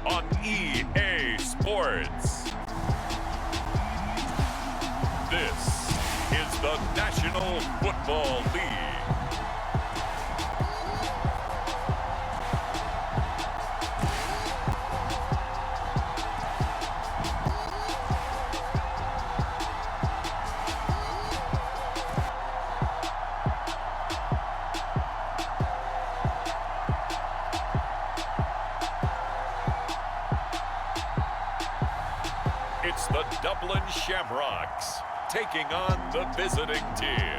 on EA Sports. This is the National Football League. It's the Dublin Shamrocks taking on the visiting team.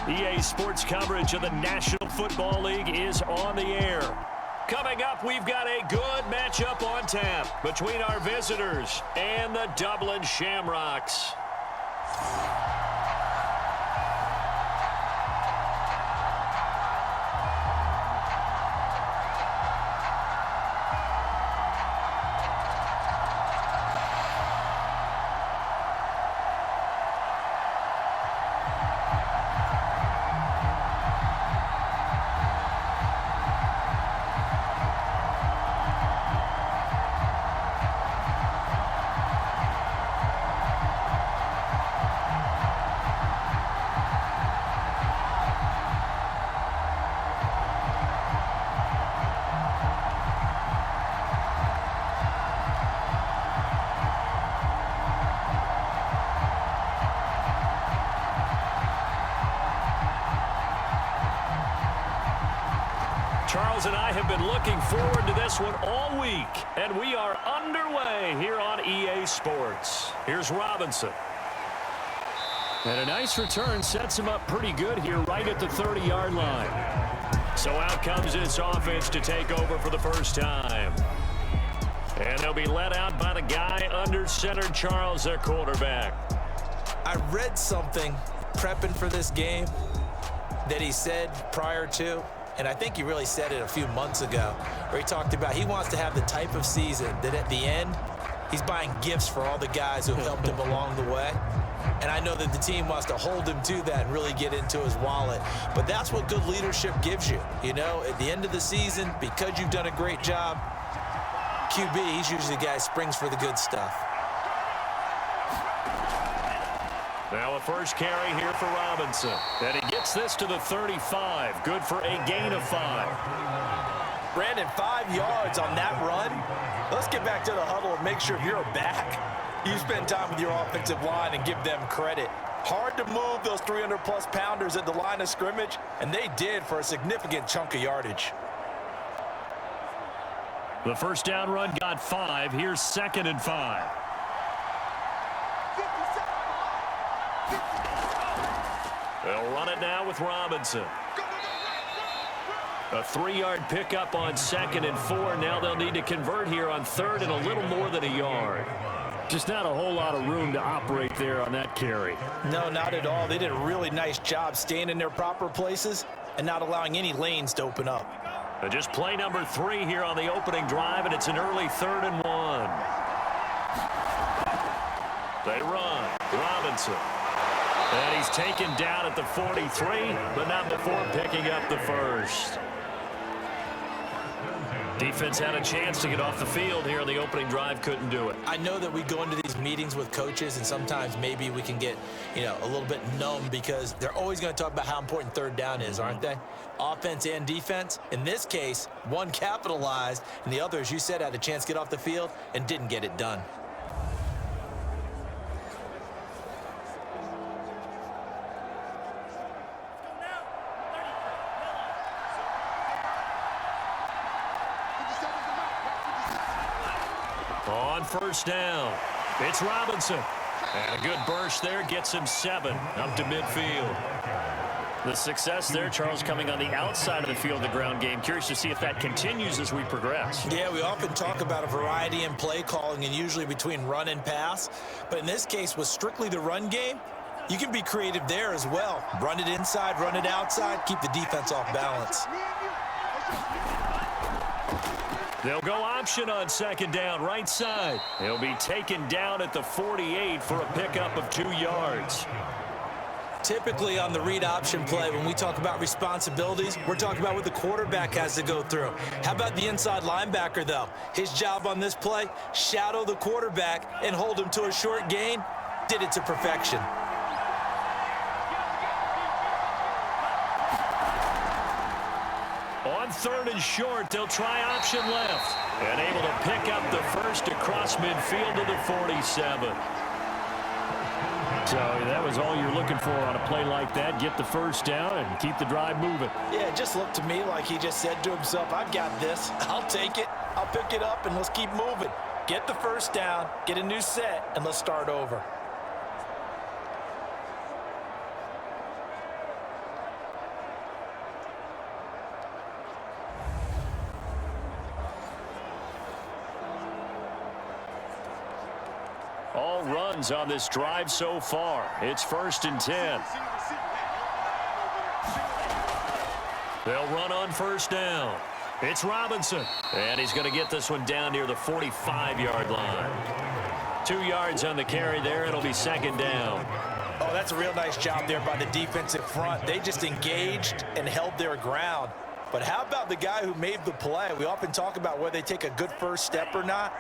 EA Sports coverage of the National Football League is on the air. Coming up, we've got a good matchup on tap between our visitors and the Dublin Shamrocks. Charles and I have been looking forward to this one all week, and we are underway here on EA Sports. Here's Robinson. And a nice return sets him up pretty good here right at the 30-yard line. So out comes this offense to take over for the first time. And they'll be let out by the guy under center, Charles, their quarterback. I read something prepping for this game that he said prior to, and I think he really said it a few months ago, where he talked about he wants to have the type of season that at the end, he's buying gifts for all the guys who helped him along the way. And I know that the team wants to hold him to that and really get into his wallet. But that's what good leadership gives you. You know, at the end of the season, because you've done a great job, QB, he's usually the guy who springs for the good stuff. Now a first carry here for Robinson. And he gets this to the 35. Good for a gain of 5. Brandon, 5 yards on that run. Let's get back to the huddle and make sure you're back. You spend time with your offensive line and give them credit. Hard to move those 300-plus pounders at the line of scrimmage, and they did for a significant chunk of yardage. The first down run got 5. Here's 2nd and 5. They'll run it now with Robinson. A 3-yard pickup on 2nd and 4. Now they'll need to convert here on 3rd and a little more than a yard. Just not a whole lot of room to operate there on that carry. No, not at all. They did a really nice job staying in their proper places and not allowing any lanes to open up. Just play number 3 here on the opening drive, and it's an early 3rd and 1. They run. Robinson. And he's taken down at the 43, but not before picking up the first. Defense had a chance to get off the field here on the opening drive, couldn't do it. I know that we go into these meetings with coaches, and sometimes maybe we can get, a little bit numb because they're always going to talk about how important 3rd down is, aren't they? Offense and defense. In this case, one capitalized, and the other, as you said, had a chance to get off the field and didn't get it done. On first down, it's Robinson. And a good burst there gets him 7 up to midfield. The success there, Charles, coming on the outside of the field, the ground game. Curious to see if that continues as we progress. Yeah, we often talk about a variety in play calling and usually between run and pass. But in this case, with strictly the run game, you can be creative there as well. Run it inside, run it outside, keep the defense off balance. They'll go option on 2nd down, right side. He'll be taken down at the 48 for a pickup of 2 yards. Typically on the read option play, when we talk about responsibilities, we're talking about what the quarterback has to go through. How about the inside linebacker, though? His job on this play, shadow the quarterback and hold him to a short gain. Did it to perfection. On 3rd and short, they'll try option left. And able to pick up the first across midfield to the 47. So that was all you're looking for on a play like that. Get the first down and keep the drive moving. Yeah, it just looked to me like he just said to himself, I've got this. I'll take it. I'll pick it up, and let's keep moving. Get the first down, get a new set, and let's start over. All runs on this drive so far. It's 1st and 10. They'll run on 1st down. It's Robinson. And he's going to get this one down near the 45-yard line. 2 yards on the carry there. It'll be 2nd down. Oh, that's a real nice job there by the defensive front. They just engaged and held their ground. But how about the guy who made the play? We often talk about whether they take a good first step or not.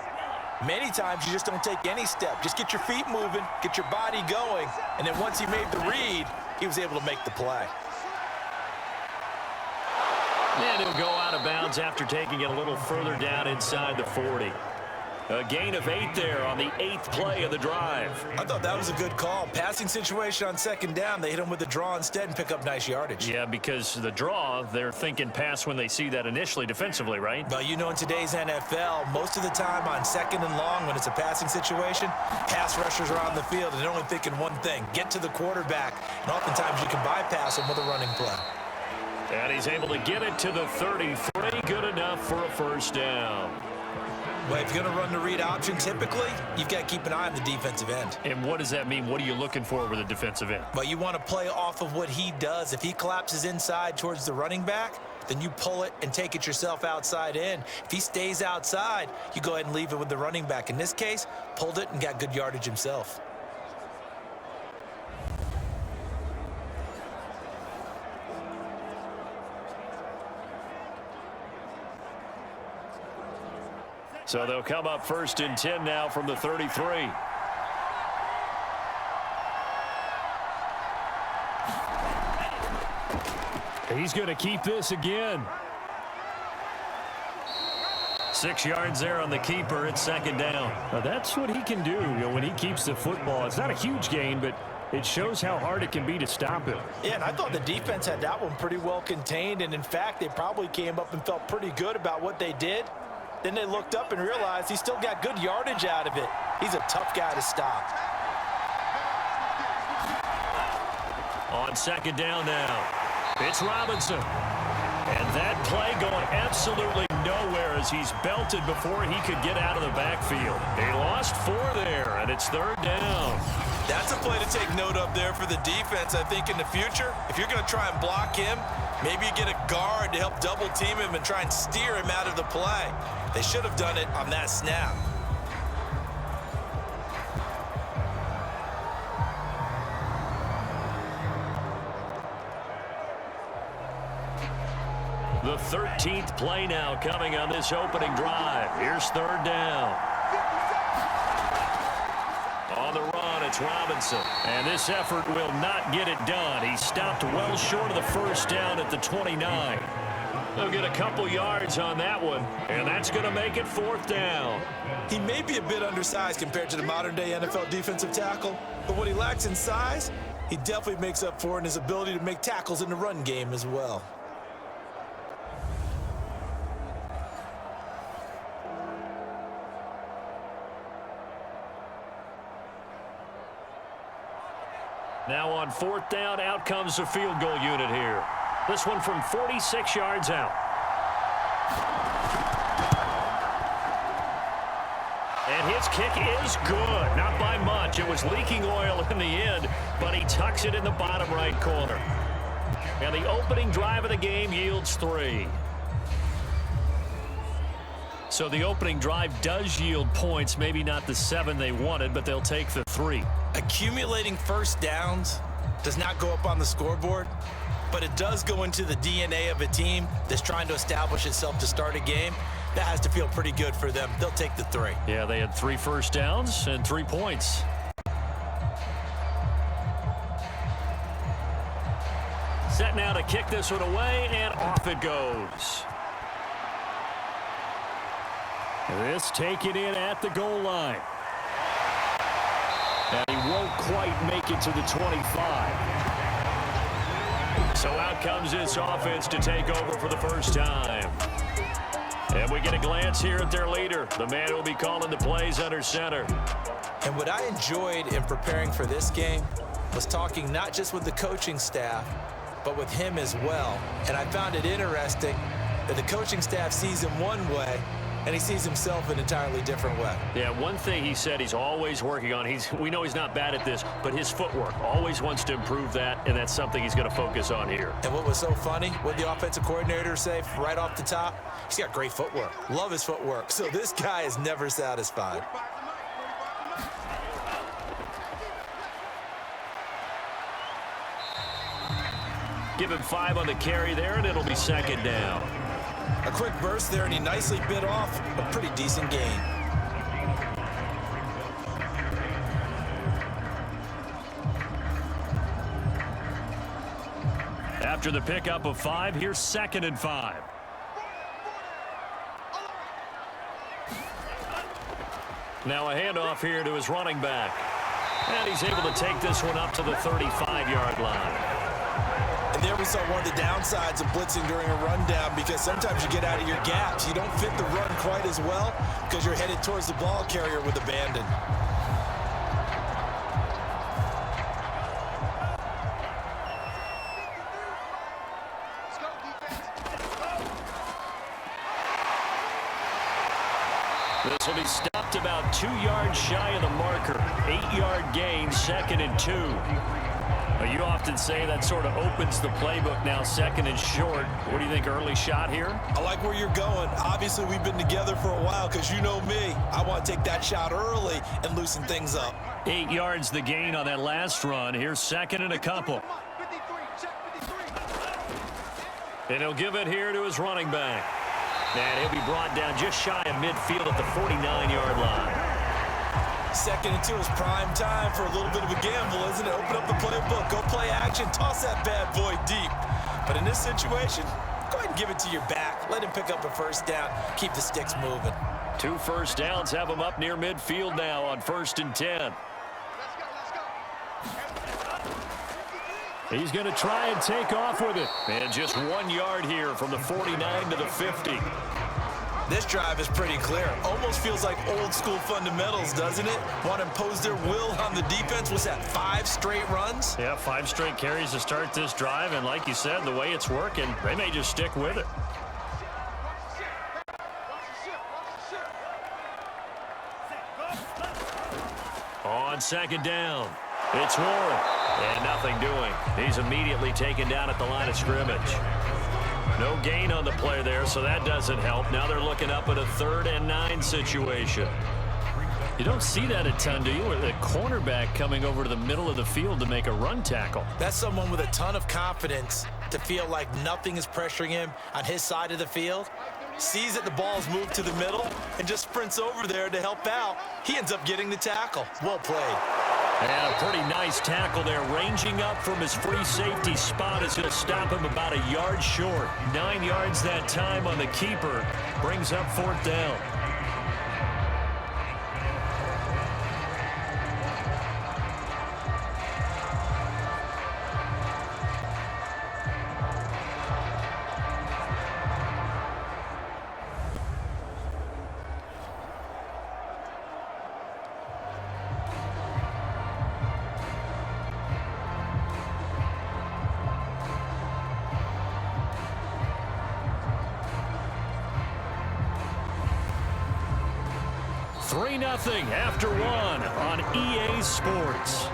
Many times you just don't take any step. Just get your feet moving, get your body going, and then once he made the read, he was able to make the play. And he'll go out of bounds after taking it a little further down inside the 40. A gain of 8 there on the 8th play of the drive. I thought that was a good call. Passing situation on 2nd down. They hit him with the draw instead and pick up nice yardage. Yeah, because the draw, they're thinking pass when they see that initially defensively, right? Well, you know, in today's NFL, most of the time on 2nd and long, when it's a passing situation, pass rushers are on the field, and they're only thinking one thing, get to the quarterback. And oftentimes you can bypass him with a running play. And he's able to get it to the 33. Good enough for a first down. Well, if you're going to run the read option, typically, you've got to keep an eye on the defensive end. And what does that mean? What are you looking for with the defensive end? Well, you want to play off of what he does. If he collapses inside towards the running back, then you pull it and take it yourself outside in. If he stays outside, you go ahead and leave it with the running back. In this case, pulled it and got good yardage himself. So they'll come up 1st and 10 now from the 33. He's going to keep this again. 6 yards there on the keeper. It's 2nd down. Now that's what he can do, when he keeps the football. It's not a huge gain, but it shows how hard it can be to stop him. Yeah, and I thought the defense had that one pretty well contained. And, in fact, they probably came up and felt pretty good about what they did. Then they looked up and realized he still got good yardage out of it. He's a tough guy to stop. On 2nd down now, it's Robinson. And that play going absolutely nowhere as he's belted before he could get out of the backfield. He lost 4 there, and it's 3rd down. That's a play to take note of there for the defense, I think, in the future. If you're going to try and block him, maybe you get a guard to help double team him and try and steer him out of the play. They should have done it on that snap. The 13th play now coming on this opening drive. Here's 3rd down. On the run, it's Robinson. And this effort will not get it done. He stopped well short of the first down at the 29. They'll get a couple yards on that one, and that's going to make it 4th down. He may be a bit undersized compared to the modern-day NFL defensive tackle, but what he lacks in size, he definitely makes up for in his ability to make tackles in the run game as well. Now on 4th down, out comes the field goal unit here. This one from 46 yards out. And his kick is good. Not by much. It was leaking oil in the end, but he tucks it in the bottom right corner. And the opening drive of the game yields 3. So the opening drive does yield points, maybe not the 7 they wanted, but they'll take the 3. Accumulating first downs does not go up on the scoreboard, but it does go into the DNA of a team that's trying to establish itself to start a game. That has to feel pretty good for them. They'll take the 3. Yeah, they had 3 first downs and 3 points. Set now to kick this one away, and off it goes. This taken in at the goal line. And he won't quite make it to the 25. So out comes this offense to take over for the first time. And we get a glance here at their leader, the man who will be calling the plays under center. And what I enjoyed in preparing for this game was talking not just with the coaching staff, but with him as well. And I found it interesting that the coaching staff sees him one way, and he sees himself an entirely different way. Yeah, one thing he said he's always working on, we know he's not bad at this, but his footwork, always wants to improve that, and that's something he's going to focus on here. And what was so funny, what the offensive coordinator say right off the top, he's got great footwork. Love his footwork. So this guy is never satisfied. Give him 5 on the carry there, and it'll be second down. A quick burst there, and he nicely bit off a pretty decent gain. After the pickup of 5, here's 2nd and 5. Now a handoff here to his running back. And he's able to take this one up to the 35-yard line. And there we saw one of the downsides of blitzing during a rundown, because sometimes you get out of your gaps. You don't fit the run quite as well because you're headed towards the ball carrier with abandon. This will be stopped about 2 yards shy of the marker. 8-yard gain, 2nd and 2. You often say that sort of opens the playbook now, 2nd and short. What do you think, early shot here? I like where you're going. Obviously, we've been together for a while because you know me. I want to take that shot early and loosen things up. 8 yards the gain on that last run. Here's 2nd and a couple. And he'll give it here to his running back. And he'll be brought down just shy of midfield at the 49-yard line. 2nd and 2 is prime time for a little bit of a gamble, isn't it? Open up the playbook, go play action, toss that bad boy deep. But in this situation, go ahead and give it to your back. Let him pick up a first down, keep the sticks moving. 2 first downs have him up near midfield now on 1st and 10. He's going to try and take off with it. And just 1 yard here from the 49 to the 50. This drive is pretty clear. Almost feels like old school fundamentals, doesn't it? Want to impose their will on the defense. Was that 5 straight runs? Yeah, 5 straight carries to start this drive. And like you said, the way it's working, they may just stick with it. On 2nd down, it's Warren. And nothing doing. He's immediately taken down at the line of scrimmage. No gain on the play there, so that doesn't help. Now they're looking up at a 3rd and 9 situation. You don't see that a ton, do you? With a cornerback coming over to the middle of the field to make a run tackle. That's someone with a ton of confidence to feel like nothing is pressuring him on his side of the field. Sees that the ball's moved to the middle and just sprints over there to help out. He ends up getting the tackle. Well played. And a pretty nice tackle there, ranging up from his free safety spot as he'll stop him about a yard short. 9 yards that time on the keeper. Brings up 4th down. Nothing after 1 on EA Sports.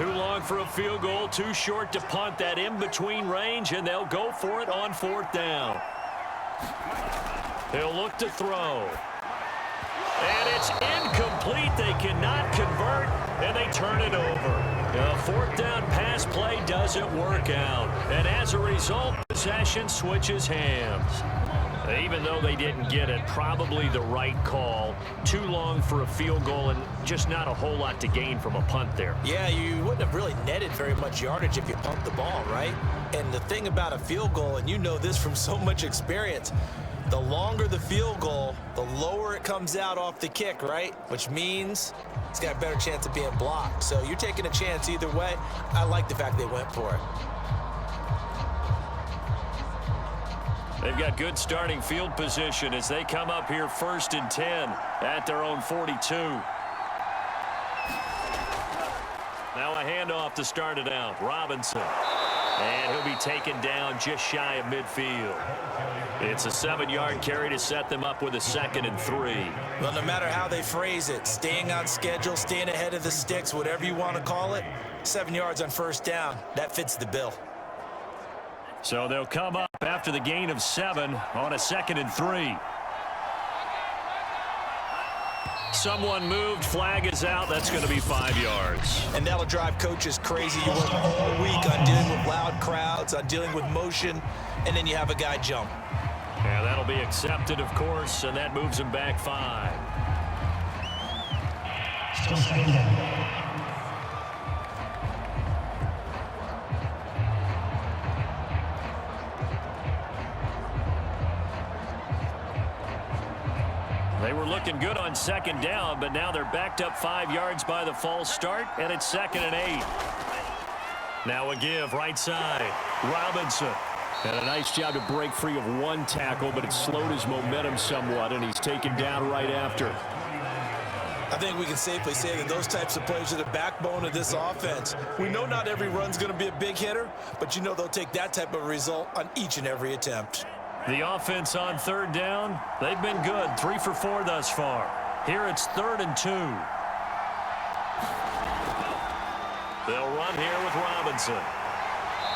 Too long for a field goal, too short to punt. That in-between range, and they'll go for it on 4th down. He'll look to throw. And it's incomplete. They cannot convert, and they turn it over. A 4th down pass play doesn't work out. And as a result, possession switches hands. Even though they didn't get it, probably the right call. Too long for a field goal and just not a whole lot to gain from a punt there. Yeah, you wouldn't have really netted very much yardage if you pumped the ball, right? And the thing about a field goal, and you know this from so much experience, the longer the field goal, the lower it comes out off the kick, right? Which means it's got a better chance of being blocked. So you're taking a chance either way. I like the fact they went for it. They've got good starting field position as they come up here 1st and 10 at their own 42. Now a handoff to start it out. Robinson. And he'll be taken down just shy of midfield. It's a 7-yard carry to set them up with a 2nd and 3. Well, no matter how they phrase it, staying on schedule, staying ahead of the sticks, whatever you want to call it, 7 yards on 1st down, that fits the bill. So they'll come up after the gain of 7 on a 2nd and 3. Someone moved. Flag is out. That's going to be 5 yards. And that'll drive coaches crazy. You work all week on dealing with loud crowds, on dealing with motion, and then you have a guy jump. Yeah, that'll be accepted, of course, and that moves him back 5. Still 2nd down. They were looking good on 2nd down, but now they're backed up 5 yards by the false start, and it's 2nd and 8. Now a give right side. Robinson. And a nice job to break free of one tackle, but it slowed his momentum somewhat, and he's taken down right after. I think we can safely say that those types of plays are the backbone of this offense. We know not every run's going to be a big hitter, but you know they'll take that type of result on each and every attempt. The offense on 3rd down, they've been good. 3 for 4 thus far. Here it's 3rd and 2. They'll run here with Robinson.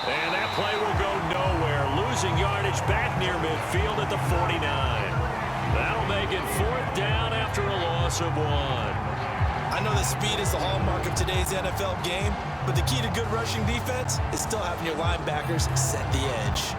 And that play will go nowhere. Losing yardage back near midfield at the 49. That'll make it 4th down after a loss of 1. I know that speed is the hallmark of today's NFL game, but the key to good rushing defense is still having your linebackers set the edge.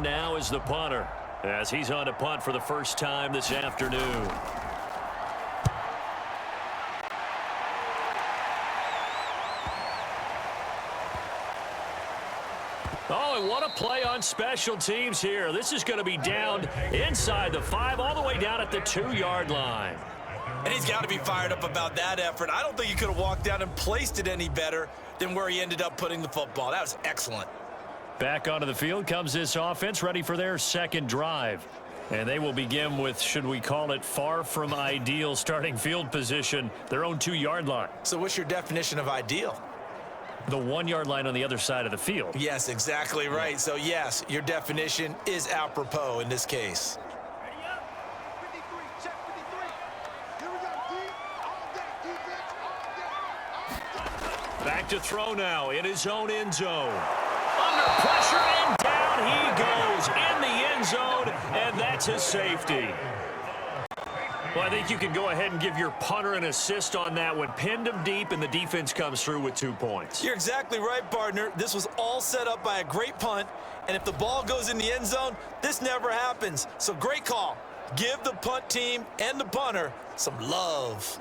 Now is the punter, as he's on to punt for the first time this afternoon. Oh, and what a play on special teams here. This is going to be down inside the 5, all the way down at the 2-yard line. And he's got to be fired up about that effort. I don't think he could have walked down and placed it any better than where he ended up putting the football. That was excellent. Back onto the field comes this offense, ready for their 2nd drive. And they will begin with, should we call it, far from ideal starting field position, their own 2-yard line. So what's your definition of ideal? The 1-yard line on the other side of the field. Yes, exactly right. So, yes, your definition is apropos in this case. Back to throw now in his own end zone. Under pressure, and down he goes in the end zone, and that's his safety. Well, I think you can go ahead and give your punter an assist on that one. Pinned him deep, and the defense comes through with 2 points. You're exactly right, partner. This was all set up by a great punt, and if the ball goes in the end zone, this never happens. So great call. Give the punt team and the punter some love.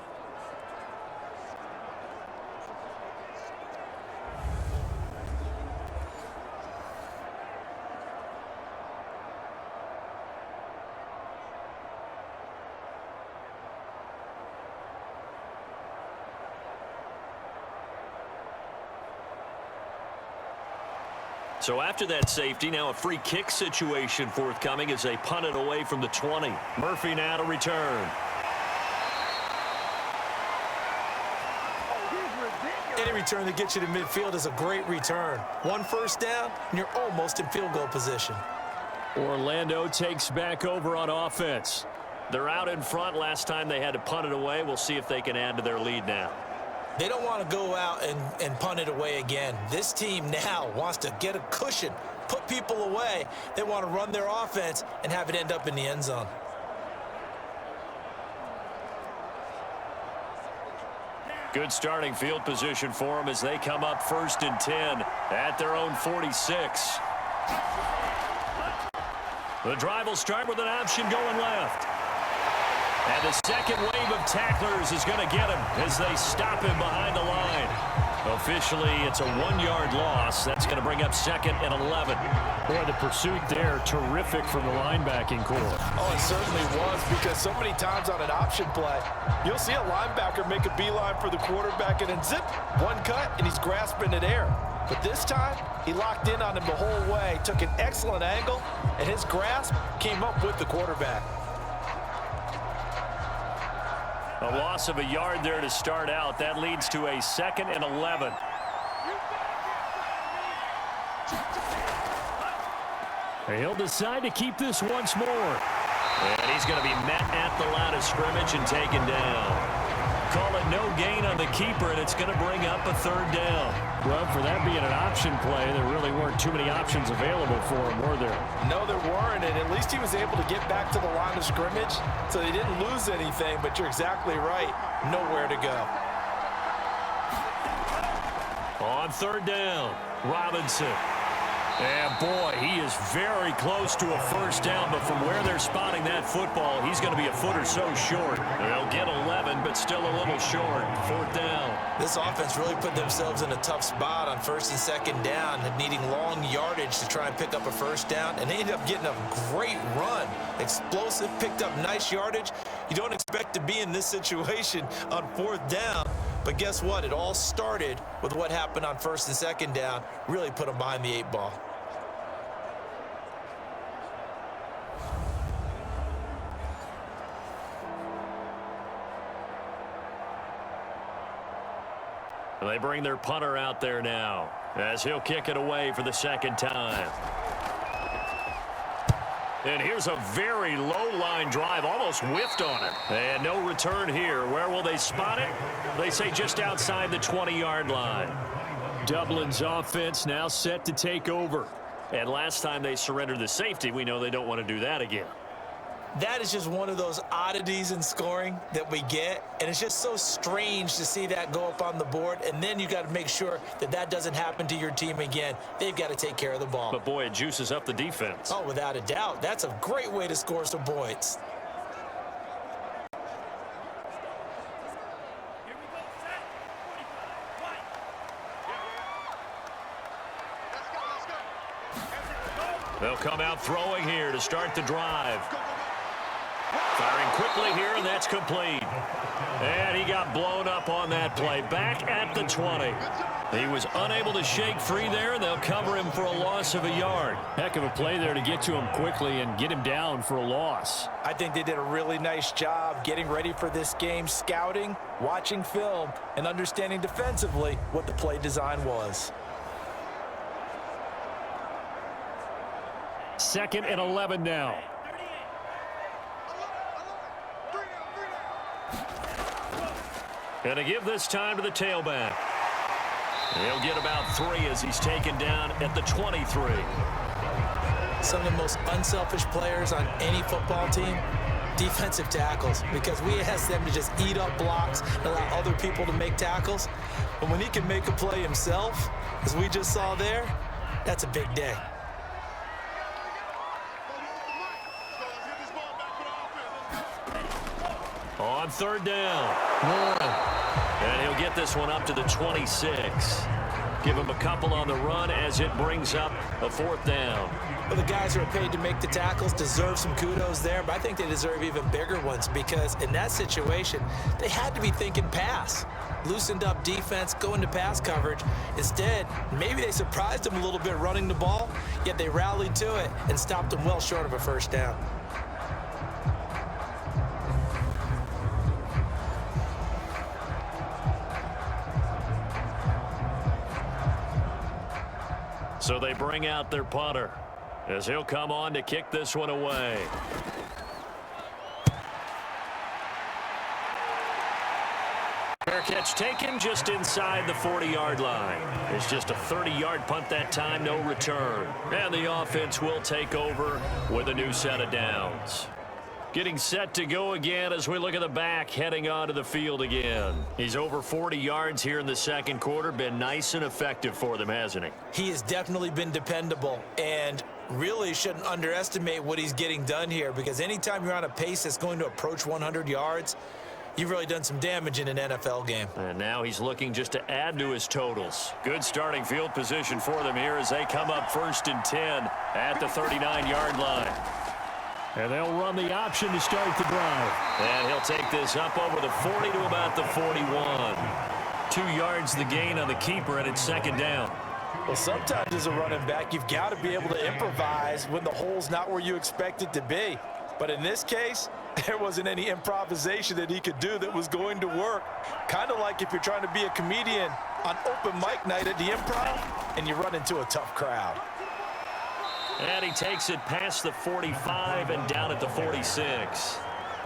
So after that safety, now a free kick situation forthcoming as they punt it away from the 20. Murphy now to return. Any return that gets you to midfield is a great return. One first down, and you're almost in field goal position. Orlando takes back over on offense. They're out in front. Last time they had to punt it away. We'll see if they can add to their lead now. They don't want to go out and punt it away again. This team now wants to get a cushion, put people away. They want to run their offense and have it end up in the end zone. Good starting field position for them as they come up 1st and 10 at their own 46. The drive will start with an option going left. And the second wave of tacklers is going to get him as they stop him behind the line. Officially, it's a 1-yard loss. That's going to bring up 2nd and 11. Boy, the pursuit there, terrific from the linebacking core. Oh, it certainly was, because so many times on an option play, you'll see a linebacker make a beeline for the quarterback and then zip, one cut, and he's grasping it air. But this time, he locked in on him the whole way, took an excellent angle, and his grasp came up with the quarterback. A loss of a yard there to start out. That leads to a 2nd and 11. He'll decide to keep this once more. And he's going to be met at the line of scrimmage and taken down. Call it no gain on the keeper, and it's going to bring up a 3rd down. Well, for that being an option play, there really weren't too many options available for him, were there? No, there weren't, and at least he was able to get back to the line of scrimmage, so they didn't lose anything, but you're exactly right. Nowhere to go. On 3rd down, Robinson. And boy, he is very close to a 1st down, but from where they're spotting that football, he's going to be a foot or so short. They'll get 11, but still a little short. 4th down. This offense really put themselves in a tough spot on 1st and 2nd down, needing long yardage to try and pick up a 1st down, and they ended up getting a great run. Explosive, picked up nice yardage. You don't expect to be in this situation on 4th down, but guess what? It all started with what happened on 1st and 2nd down. Really put them behind the 8 ball. They bring their punter out there now as he'll kick it away for the 2nd time. And here's a very low line drive, almost whiffed on it. And no return here. Where will they spot it? They say just outside the 20-yard line. Dublin's offense now set to take over. And last time they surrendered the safety, we know they don't want to do that again. That is just one of those oddities in scoring that we get, and it's just so strange to see that go up on the board, and then you got to make sure that that doesn't happen to your team again. They've got to take care of the ball. But boy, it juices up the defense. Oh, without a doubt. That's a great way to score some points. They'll come out throwing here to start the drive. Firing quickly here, and that's complete. And he got blown up on that play. Back at the 20. He was unable to shake free there, and they'll cover him for a loss of a yard. Heck of a play there to get to him quickly and get him down for a loss. I think they did a really nice job getting ready for this game, scouting, watching film, and understanding defensively what the play design was. 2nd and 11 now. Going to give this time to the tailback. He'll get about 3 as he's taken down at the 23. Some of the most unselfish players on any football team, defensive tackles, because we ask them to just eat up blocks and allow other people to make tackles. But when he can make a play himself, as we just saw there, that's a big day. On 3rd down. And he'll get this one up to the 26. Give him a couple on the run as it brings up a 4th down. Well, the guys who are paid to make the tackles deserve some kudos there, but I think they deserve even bigger ones because in that situation, they had to be thinking pass. Loosened up defense, going to pass coverage. Instead, maybe they surprised them a little bit running the ball, yet they rallied to it and stopped them well short of a 1st down. So they bring out their punter as he'll come on to kick this one away. Fair catch taken just inside the 40-yard line. It's just a 30-yard punt that time, no return. And the offense will take over with a new set of downs. Getting set to go again as we look at the back heading onto the field again. He's over 40 yards here in the 2nd quarter. Been nice and effective for them, hasn't he? He has definitely been dependable and really shouldn't underestimate what he's getting done here because anytime you're on a pace that's going to approach 100 yards, you've really done some damage in an NFL game. And now he's looking just to add to his totals. Good starting field position for them here as they come up 1st and 10 at the 39-yard line. And they'll run the option to start the drive. And he'll take this up over the 40 to about the 41. 2 yards the gain on the keeper, and it's 2nd down. Well, sometimes as a running back, you've got to be able to improvise when the hole's not where you expect it to be. But in this case, there wasn't any improvisation that he could do that was going to work. Kind of like if you're trying to be a comedian on open mic night at the Improv and you run into a tough crowd. And he takes it past the 45 and down at the 46.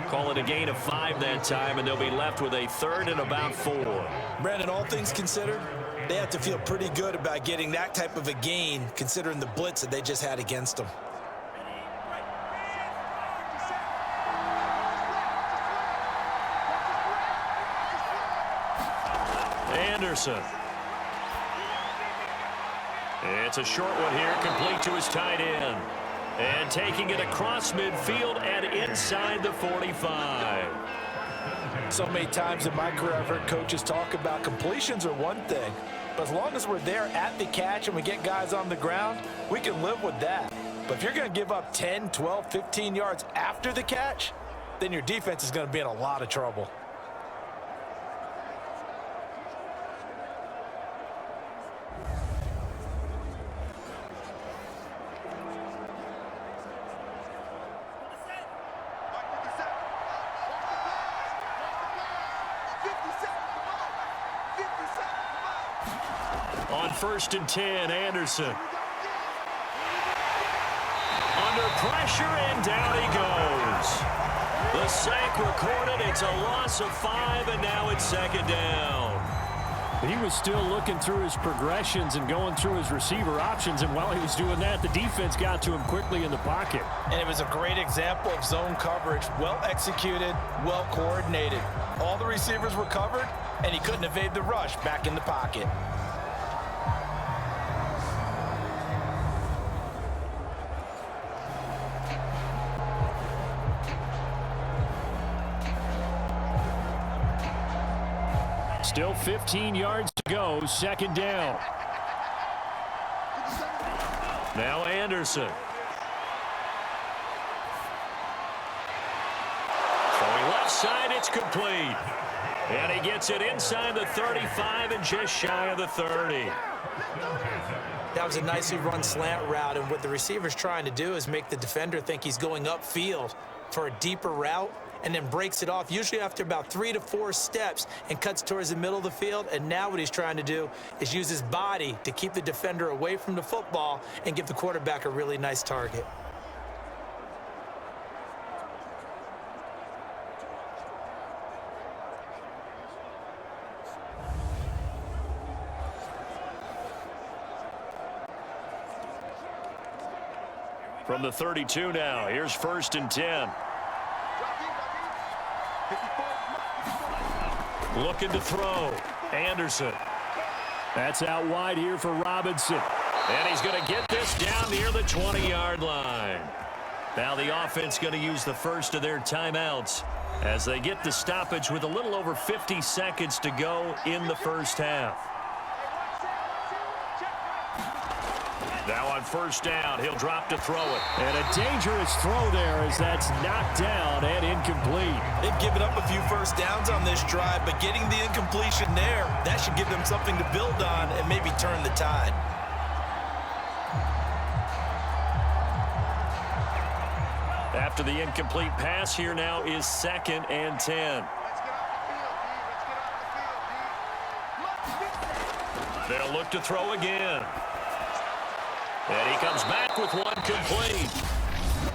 Call it a gain of 5 that time, and they'll be left with a 3rd and about 4. Brandon, all things considered, they have to feel pretty good about getting that type of a gain considering the blitz that they just had against them. Anderson. It's a short one here, complete to his tight end. And taking it across midfield and inside the 45. So many times in my career, I've heard coaches talk about completions are one thing. But as long as we're there at the catch and we get guys on the ground, we can live with that. But if you're going to give up 10, 12, 15 yards after the catch, then your defense is going to be in a lot of trouble. On 1st and 10, Anderson. Under pressure, and down he goes. The sack recorded. It's a loss of 5, and now it's 2nd down. He was still looking through his progressions and going through his receiver options, and while he was doing that, the defense got to him quickly in the pocket. And it was a great example of zone coverage. Well executed, well coordinated. All the receivers were covered, and he couldn't evade the rush back in the pocket. Still 15 yards to go, 2nd down. Now Anderson. Throwing left side, it's complete. And he gets it inside the 35 and just shy of the 30. That was a nicely run slant route, and what the receiver's trying to do is make the defender think he's going upfield for a deeper route, and then breaks it off, usually after about 3 to 4 steps, and cuts towards the middle of the field. And now what he's trying to do is use his body to keep the defender away from the football and give the quarterback a really nice target. From the 32 now, here's 1st and 10. Looking to throw. Anderson. That's out wide here for Robinson. And he's going to get this down near the 20-yard line. Now the offense going to use the first of their timeouts as they get the stoppage with a little over 50 seconds to go in the first half. Now on first down, he'll drop to throw it. And a dangerous throw there as that's knocked down and incomplete. They've given up a few first downs on this drive, but getting the incompletion there, that should give them something to build on and maybe turn the tide. After the incomplete pass, here now is 2nd and 10. They'll look to throw again. And he comes back with one complete.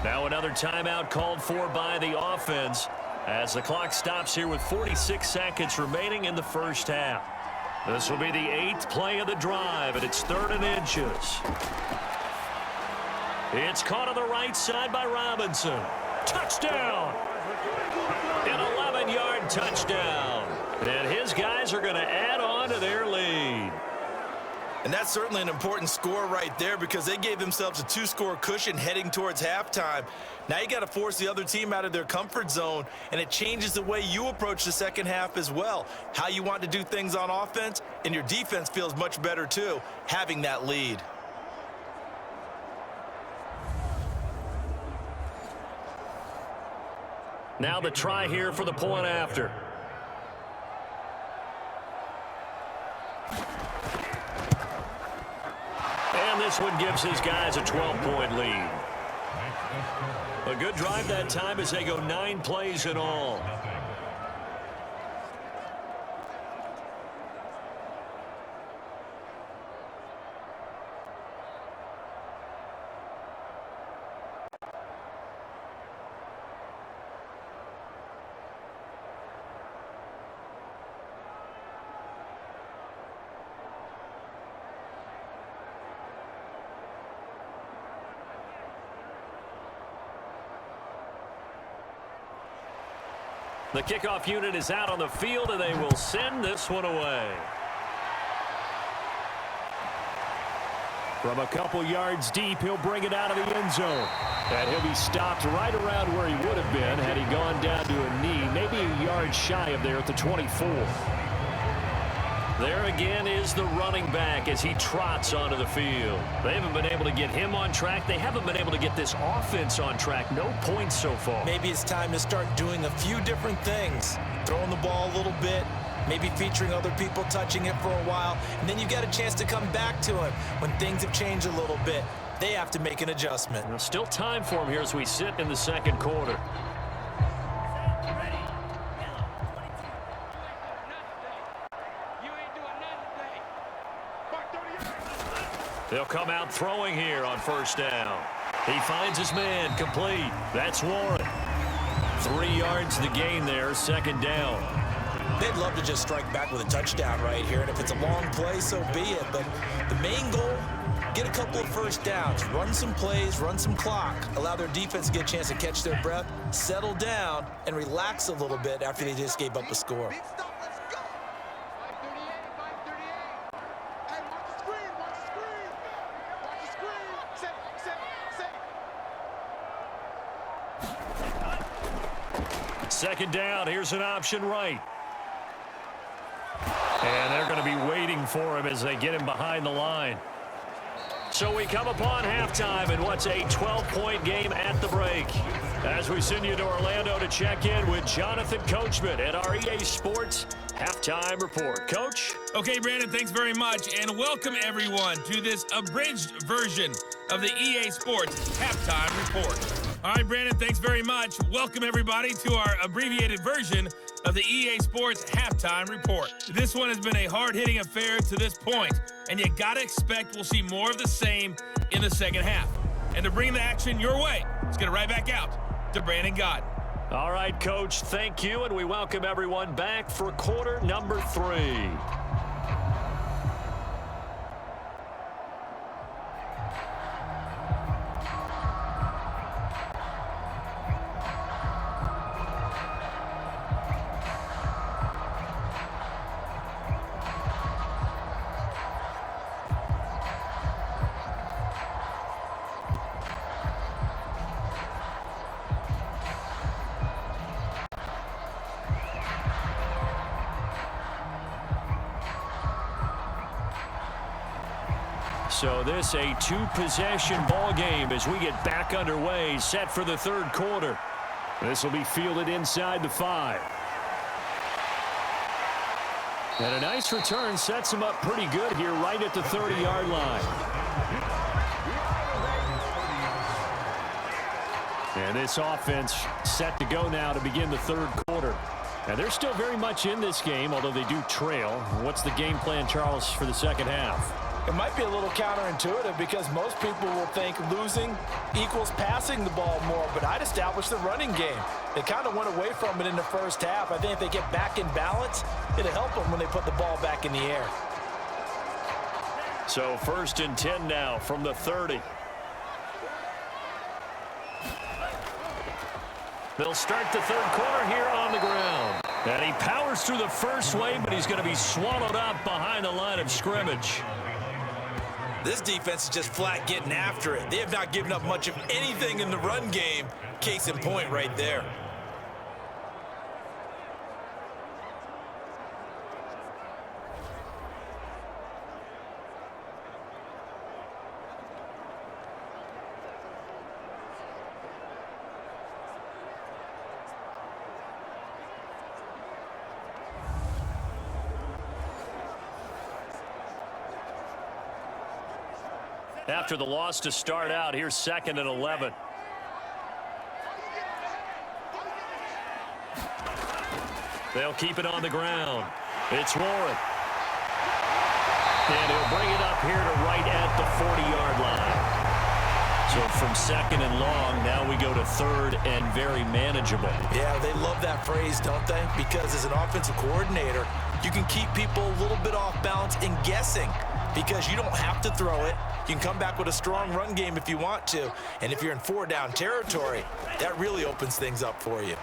Now another timeout called for by the offense as the clock stops here with 46 seconds remaining in the first half. This will be the 8th play of the drive, and it's 3rd and inches. It's caught on the right side by Robinson. Touchdown! An 11-yard touchdown. And his guys are going to add on to their lead. And that's certainly an important score right there because they gave themselves a 2-score cushion heading towards halftime. Now you got to force the other team out of their comfort zone, and it changes the way you approach the second half as well. How you want to do things on offense, and your defense feels much better too, having that lead. Now the try here for the point after. And this one gives his guys a 12-point lead. A good drive that time as they go 9 plays in all. The kickoff unit is out on the field, and they will send this one away. From a couple yards deep, he'll bring it out of the end zone. And he'll be stopped right around where he would have been had he gone down to a knee, maybe a yard shy of there at the 24. There again is the running back as he trots onto the field. They haven't been able to get him on track. They haven't been able to get this offense on track. No points so far. Maybe it's time to start doing a few different things. Throwing the ball a little bit, maybe featuring other people touching it for a while, and then you get a chance to come back to him when things have changed a little bit. They have to make an adjustment. There's still time for him here as we sit in the second quarter. They'll come out throwing here on first down. He finds his man complete. That's Warren. 3 yards the gain there, second down. They'd love to just strike back with a touchdown right here, and if it's a long play, so be it. But the main goal, get a couple of first downs, run some plays, run some clock, allow their defense to get a chance to catch their breath, settle down, and relax a little bit after they just gave up a score. Second down, here's an option right. And they're going to be waiting for him as they get him behind the line. So we come upon halftime in what's a 12-point game at the break. As we send you to Orlando to check in with Jonathan Coachman at our EA Sports Halftime Report. Coach? Okay, Brandon, thanks very much, and welcome everyone to this abridged version of the EA Sports Halftime Report. All right, Brandon, thanks very much. Welcome everybody to our abbreviated version of the EA Sports Halftime Report. This one has been a hard-hitting affair to this point, and you gotta expect we'll see more of the same in the second half. And to bring the action your way, let's get it right back out to Brandon Gott. All right, Coach, thank you, and we welcome everyone back for quarter number 3. So this a two-possession ball game as we get back underway, set for the third quarter. This will be fielded inside the 5. And a nice return sets him up pretty good here right at the 30-yard line. And this offense set to go now to begin the third quarter. And they're still very much in this game, although they do trail. What's the game plan, Charles, for the second half? It might be a little counterintuitive because most people will think losing equals passing the ball more, but I'd establish the running game. They kind of went away from it in the first half. I think if they get back in balance, it'll help them when they put the ball back in the air. So 1st and 10 now from the 30. They'll start the third quarter here on the ground. And he powers through the first wave, but he's going to be swallowed up behind the line of scrimmage. This defense is just flat getting after it. They have not given up much of anything in the run game. Case in point right there. After the loss to start out, here's 2nd and 11. They'll keep it on the ground. It's Warren. And he'll bring it up here to right at the 40-yard line. So from 2nd and long, now we go to 3rd and very manageable. Yeah, they love that phrase, don't they? Because as an offensive coordinator, you can keep people a little bit off balance and guessing because you don't have to throw it. You can come back with a strong run game if you want to. And if you're in 4-down territory, that really opens things up for you.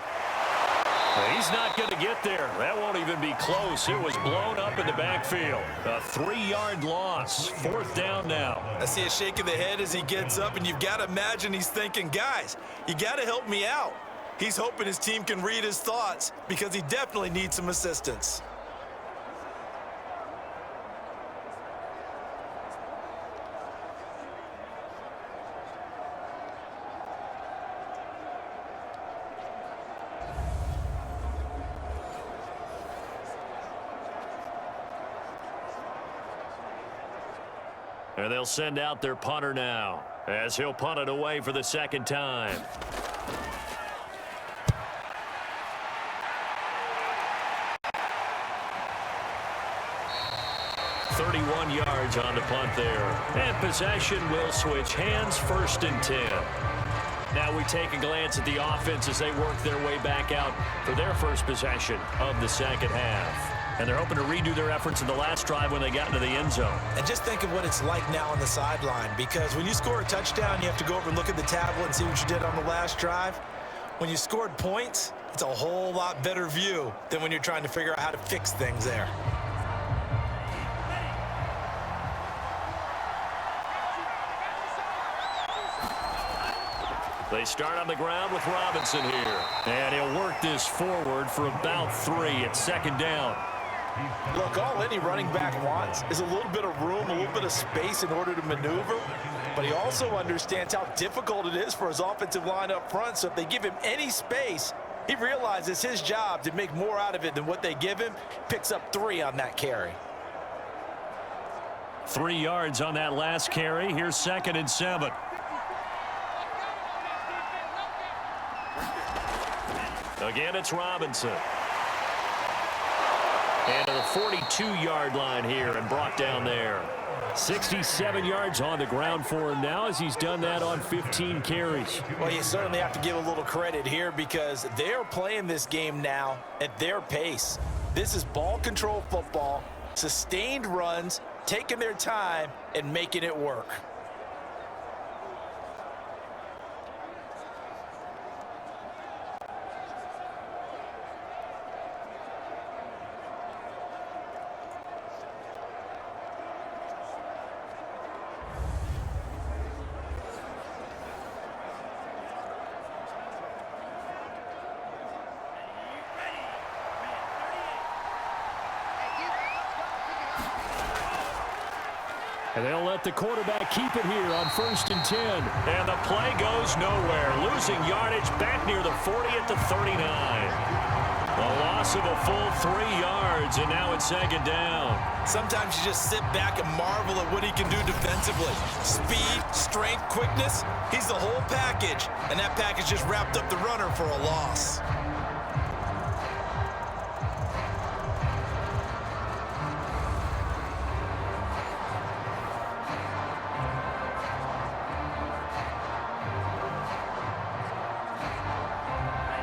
He's not going to get there. That won't even be close. It was blown up in the backfield. A 3-yard loss. 4th down now. I see a shake of the head as he gets up, and you've got to imagine he's thinking, guys, you got to help me out. He's hoping his team can read his thoughts because he definitely needs some assistance. And they'll send out their punter now as he'll punt it away for the 2nd time. "31 yards on the punt there. And possession will switch hands, 1st and 10. Now we take a glance at the offense as they work their way back out for their first possession of the second half. And they're hoping to redo their efforts in the last drive when they got into the end zone. And just think of what it's like now on the sideline, because when you score a touchdown, you have to go over and look at the tablet and see what you did on the last drive. When you scored points, it's a whole lot better view than when you're trying to figure out how to fix things there. They start on the ground with Robinson here. And he'll work this forward for about 3 at 2nd down. Look, all any running back wants is a little bit of room, a little bit of space in order to maneuver. But he also understands how difficult it is for his offensive line up front. So if they give him any space, he realizes it's his job to make more out of it than what they give him. Picks up 3 on that carry. 3 yards on that last carry. Here's 2nd and 7. Again, it's Robinson. And to the 42-yard line here and brought down there. 67 yards on the ground for him now as he's done that on 15 carries. Well, you certainly have to give a little credit here because they're playing this game now at their pace. This is ball control football, sustained runs, taking their time and making it work. And they'll let the quarterback keep it here on 1st and 10. And the play goes nowhere. Losing yardage back near the 40 at the 39. A loss of a full 3 yards, and now it's 2nd down. Sometimes you just sit back and marvel at what he can do defensively. Speed, strength, quickness. He's the whole package, and that package just wrapped up the runner for a loss.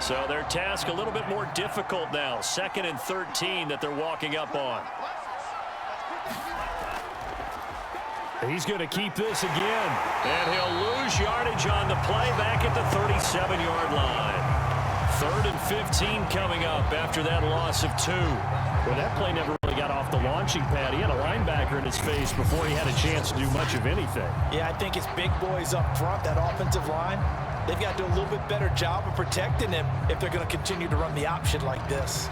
So their task a little bit more difficult now. 2nd and 13 that they're walking up on. He's going to keep this again. And he'll lose yardage on the play back at the 37-yard line. 3rd and 15 coming up after that loss of 2. Well, that play never really got off the launching pad. He had a linebacker in his face before he had a chance to do much of anything. Yeah, I think it's big boys up front, that offensive line. They've got to do a little bit better job of protecting him if they're going to continue to run the option like this.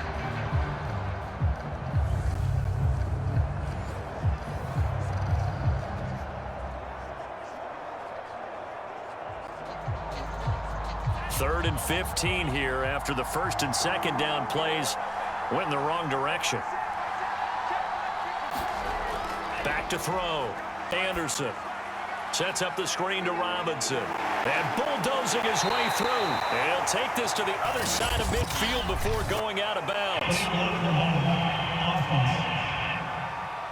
Third and 15 here after the 1st and 2nd down plays went in the wrong direction. Back to throw. Anderson sets up the screen to Robinson. And bulldozing his way through. And he'll take this to the other side of midfield before going out of bounds.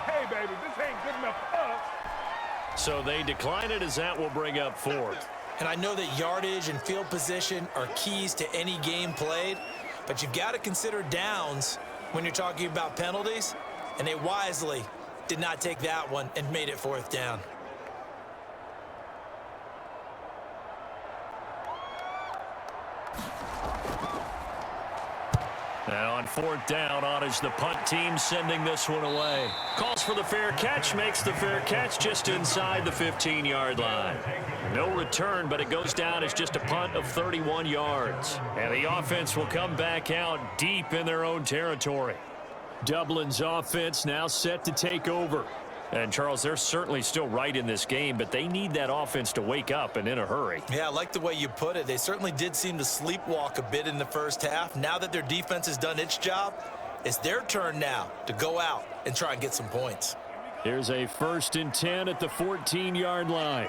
Hey, baby, this ain't good enough for us. So they decline it as that will bring up 4th. And I know that yardage and field position are keys to any game played, but you've got to consider downs when you're talking about penalties, and they wisely did not take that one and made it 4th down. Now on 4th down, on is the punt team sending this one away. Calls for the fair catch, makes the fair catch just inside the 15-yard line. No return, but it goes down as just a punt of 31 yards. And the offense will come back out deep in their own territory. Dublin's offense now set to take over. And, Charles, they're certainly still right in this game, but they need that offense to wake up and in a hurry. Yeah, I like the way you put it. They certainly did seem to sleepwalk a bit in the first half. Now that their defense has done its job, it's their turn now to go out and try and get some points. Here's a 1st and 10 at the 14-yard line.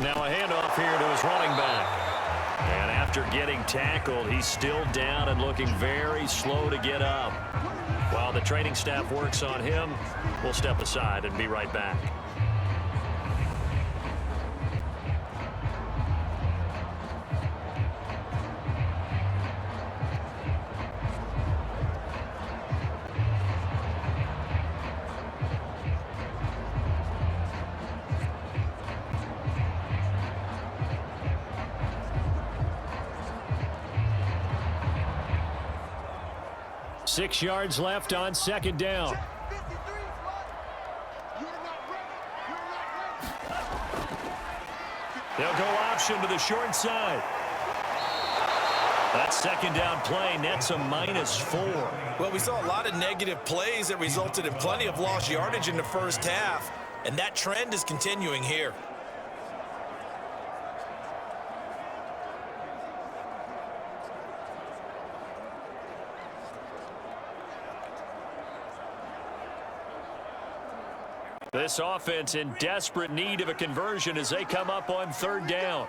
Now a handoff here to his running back. And after getting tackled, he's still down and looking very slow to get up. While the training staff works on him, we'll step aside and be right back. Six yards left on 2nd down. They'll go option to the short side. That 2nd down play nets a -4. Well, we saw a lot of negative plays that resulted in plenty of lost yardage in the first half, and that trend is continuing here. This offense in desperate need of a conversion as they come up on 3rd down.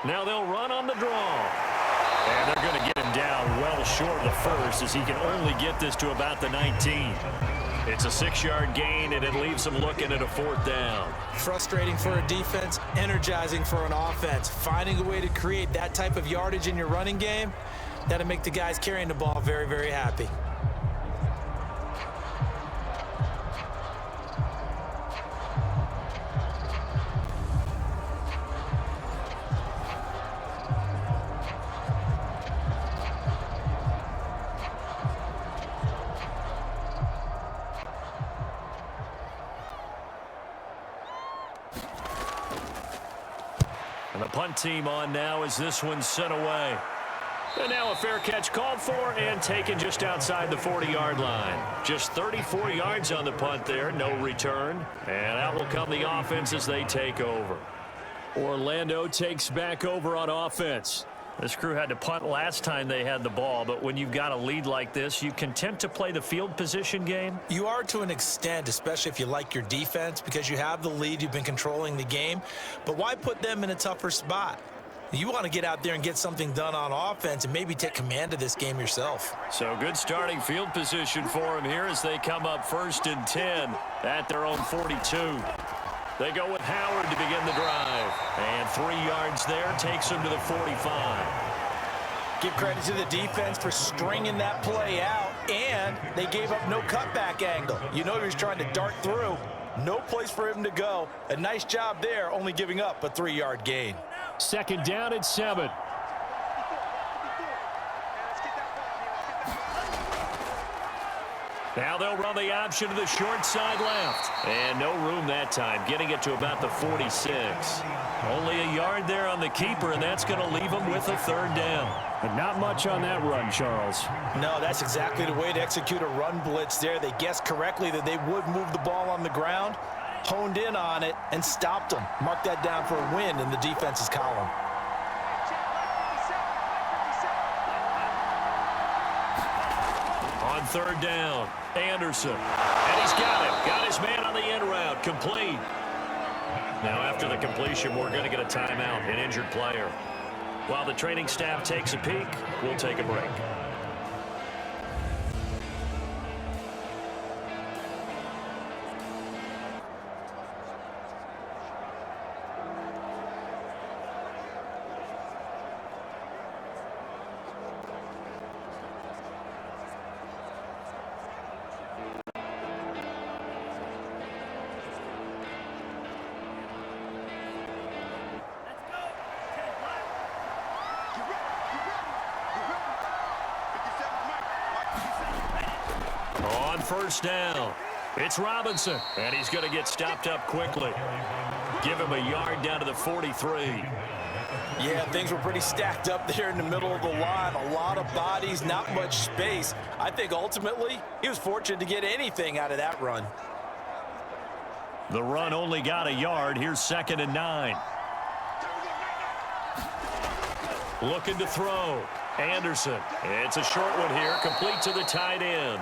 Now they'll run on the draw. And they're going to get him down well short of the 1st as he can only get this to about the 19. It's a 6-yard gain, and it leaves them looking at a 4th down. Frustrating for a defense, energizing for an offense. Finding a way to create that type of yardage in your running game, that'll make the guys carrying the ball very, very happy. And the punt team on now as this one's sent away. And now a fair catch called for and taken just outside the 40-yard line. Just 34 yards on the punt there, no return. And out will come the offense as they take over. Orlando takes back over on offense. This crew had to punt last time they had the ball, but when you've got a lead like this, you content to play the field position game? You are to an extent, especially if you like your defense, because you have the lead, you've been controlling the game. But why put them in a tougher spot? You want to get out there and get something done on offense and maybe take command of this game yourself. So good starting field position for them here as they come up 1st and 10 at their own 42. They go with Howard to begin the drive. And 3 yards there takes them to the 45. Give credit to the defense for stringing that play out, and they gave up no cutback angle. You know he was trying to dart through. No place for him to go. A nice job there, only giving up a 3-yard gain. 2nd down at 7. Now they'll run the option to the short side left. And no room that time, getting it to about the 46. Only a yard there on the keeper, and that's going to leave them with a 3rd down. But not much on that run, Charles. No, that's exactly the way to execute a run blitz there. They guessed correctly that they would move the ball on the ground, honed in on it, and stopped them. Mark that down for a win in the defense's column. On 3rd down, Anderson. And he's got it. Got his man on the end route. Complete. Now after the completion, we're going to get a timeout, an injured player. While the training staff takes a peek, we'll take a break. On 1st down, it's Robinson, and he's going to get stopped up quickly. Give him a yard down to the 43. Yeah, things were pretty stacked up there in the middle of the line. A lot of bodies, not much space. I think ultimately he was fortunate to get anything out of that run. The run only got a yard. Here's 2nd and 9. Looking to throw. Anderson. It's a short one here, complete to the tight end.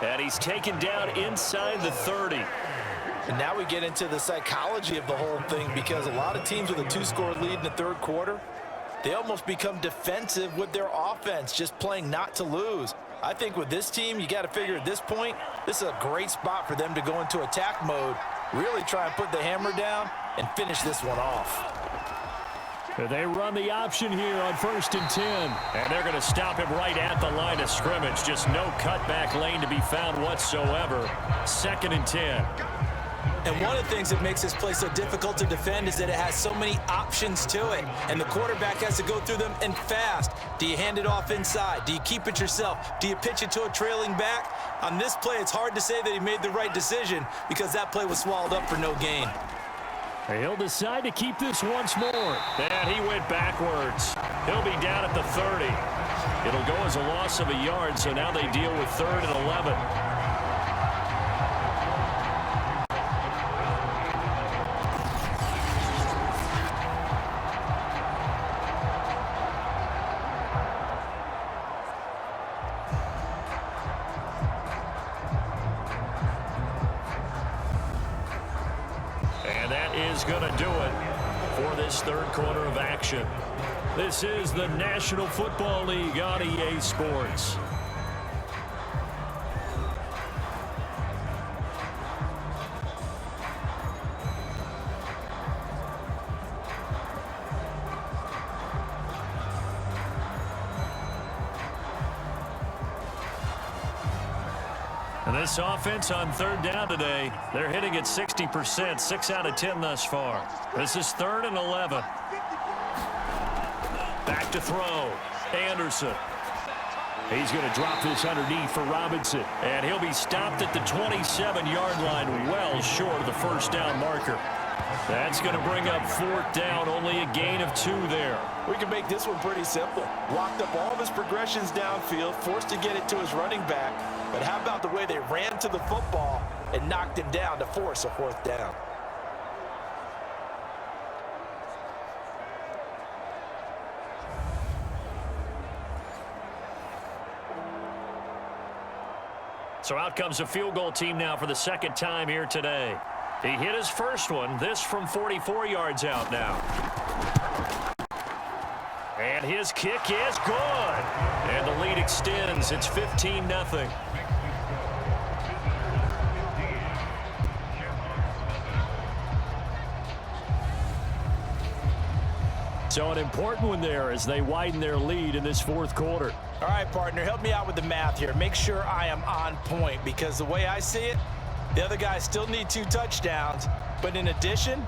And he's taken down inside the 30. And now we get into the psychology of the whole thing, because a lot of teams with a 2-score lead in the 3rd quarter, they almost become defensive with their offense, just playing not to lose. I think with this team, you got to figure at this point, this is a great spot for them to go into attack mode, really try and put the hammer down and finish this one off. They run the option here on 1st and 10. And they're going to stop him right at the line of scrimmage. Just no cutback lane to be found whatsoever. 2nd and 10. And one of the things that makes this play so difficult to defend is that it has so many options to it. And the quarterback has to go through them and fast. Do you hand it off inside? Do you keep it yourself? Do you pitch it to a trailing back? On this play, it's hard to say that he made the right decision because that play was swallowed up for no gain. He'll decide to keep this once more. And he went backwards. He'll be down at the 30. It'll go as a loss of a yard, so now they deal with 3rd and 11. And that is going to do it for this 3rd quarter of action. This is the National Football League on EA Sports. And this offense on 3rd down today, they're hitting at 60%, 6 out of 10 thus far. This is 3rd and 11. Back to throw. Anderson. He's going to drop this underneath for Robinson. And he'll be stopped at the 27-yard line, well short of the 1st down marker. That's going to bring up 4th down, only a gain of 2 there. We can make this one pretty simple. Locked up all of his progressions downfield, forced to get it to his running back. But how about the way they ran to the football and knocked him down to force a 4th down? So out comes a field goal team now for the 2nd time here today. He hit his first one, this from 44 yards out now. And his kick is good. And the lead extends. It's 15-0. So an important one there as they widen their lead in this 4th quarter. All right, partner, help me out with the math here. Make sure I am on point, because the way I see it, the other guys still need 2 touchdowns, but in addition,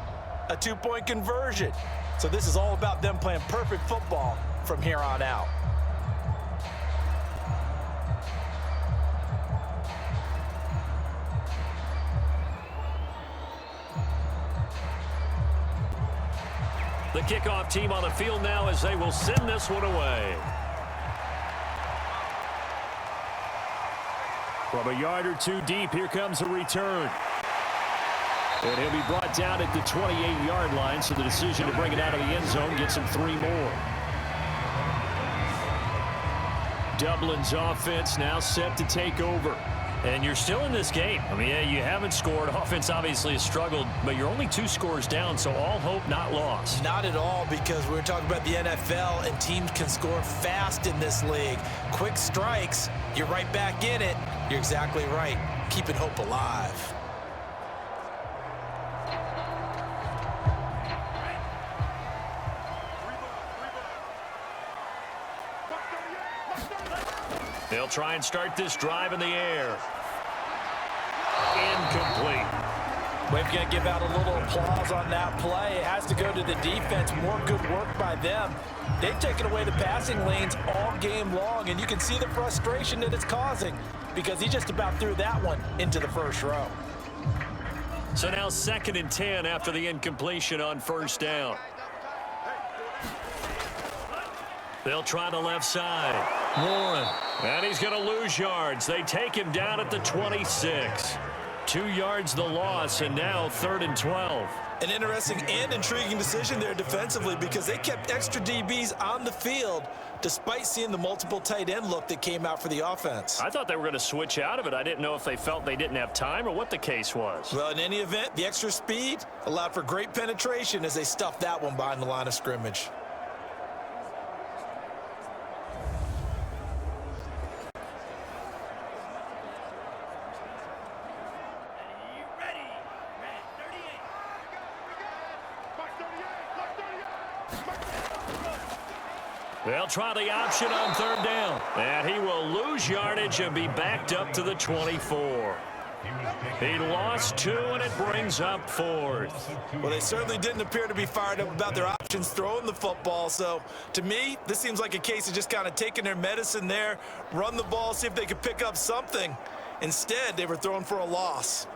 a 2-point conversion. So this is all about them playing perfect football from here on out. The kickoff team on the field now as they will send this one away. From a yard or 2 deep, here comes a return. And he'll be brought down at the 28-yard line, so the decision to bring it out of the end zone gets him 3 more. Dublin's offense now set to take over. And you're still in this game. I mean, yeah, you haven't scored. Offense obviously has struggled, but you're only 2 scores down, so all hope not lost. Not at all, because we're talking about the NFL, and teams can score fast in this league. Quick strikes, you're right back in it. You're exactly right. Keeping hope alive. They'll try and start this drive in the air. Incomplete. We're going to give out a little applause on that play. It has to go to the defense. More good work by them. They've taken away the passing lanes all game long, and you can see the frustration that it's causing, because he just about threw that one into the first row. So now 2nd and 10 after the incompletion on 1st down. They'll try the left side. Warren. And he's going to lose yards. They take him down at the 26. 2 yards the loss, and now 3rd and 12. An interesting and intriguing decision there defensively, because they kept extra DBs on the field despite seeing the multiple tight end look that came out for the offense. I thought they were going to switch out of it. I didn't know if they felt they didn't have time or what the case was. Well, in any event, the extra speed allowed for great penetration as they stuffed that one behind the line of scrimmage. They'll try the option on 3rd down. And he will lose yardage and be backed up to the 24. He lost 2, and it brings up 4th. Well, they certainly didn't appear to be fired up about their options throwing the football. So, to me, this seems like a case of just kind of taking their medicine there, run the ball, see if they could pick up something. Instead, they were throwing for a loss.